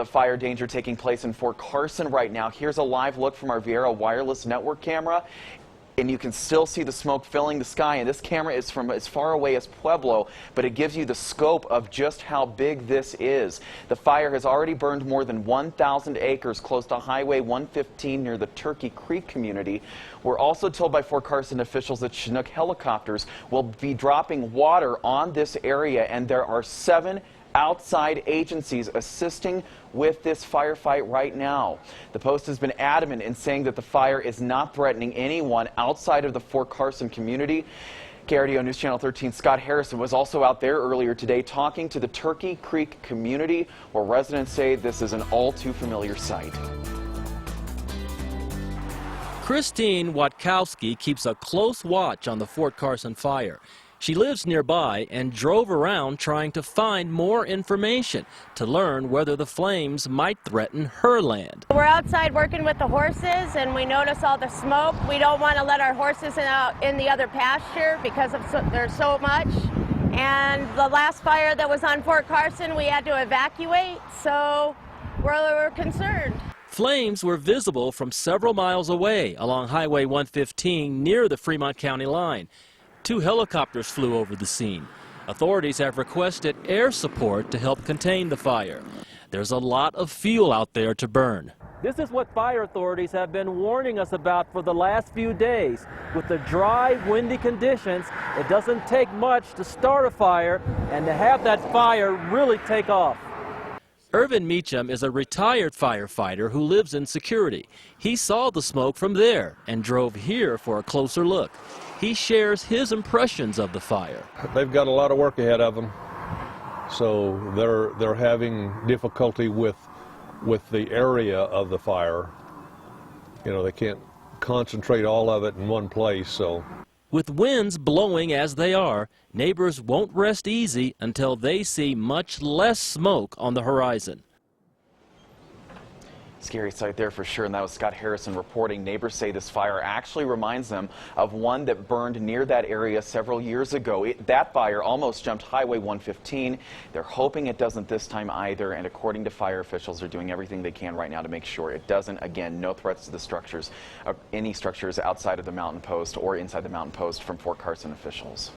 the fire danger taking place in Fort Carson right now. Here's a live look from our Viera wireless network camera. And you can still see the smoke filling the sky, and this camera is from as far away as Pueblo, but it gives you the scope of just how big this is. The fire has already burned more than 1,000 acres close to Highway 115 near the Turkey Creek community. We're also told by Fort Carson officials that Chinook helicopters will be dropping water on this area, and there are 7 outside agencies assisting with this firefight right now. The Post has been adamant in saying that the fire is not threatening anyone outside of the Fort Carson community. KRDO News Channel 13 Scott Harrison was also out there earlier today talking to the Turkey Creek community, where residents say this is an all too familiar sight. Christine Watkowski keeps a close watch on the Fort Carson fire. She lives nearby and drove around trying to find more information to learn whether the flames might threaten her land. We're outside working with the horses and we notice all the smoke. We don't want to let our horses out in the other pasture because there's so much. And the last fire that was on Fort Carson, we had to evacuate, so we're concerned. Flames were visible from several miles away along Highway 115 near the Fremont County line. 2 helicopters flew over the scene. Authorities have requested air support to help contain the fire. There's a lot of fuel out there to burn. This is what fire authorities have been warning us about for the last few days. With the dry, windy conditions, it doesn't take much to start a fire and to have that fire really take off. Irvin Meacham is a retired firefighter who lives in Security. He saw the smoke from there and drove here for a closer look. He shares his impressions of the fire. They've got a lot of work ahead of them, so they're having difficulty with the area of the fire. You know, they can't concentrate all of it in one place, so. With winds blowing as they are, neighbors won't rest easy until they see much less smoke on the horizon. Scary sight there for sure, and that was Scott Harrison reporting. Neighbors say this fire actually reminds them of one that burned near that area several years ago. That fire almost jumped Highway 115. They're hoping it doesn't this time either, and according to fire officials, they're doing everything they can right now to make sure it doesn't. Again, no threats to the structures, any structures outside of the mountain post or inside the mountain post from Fort Carson officials.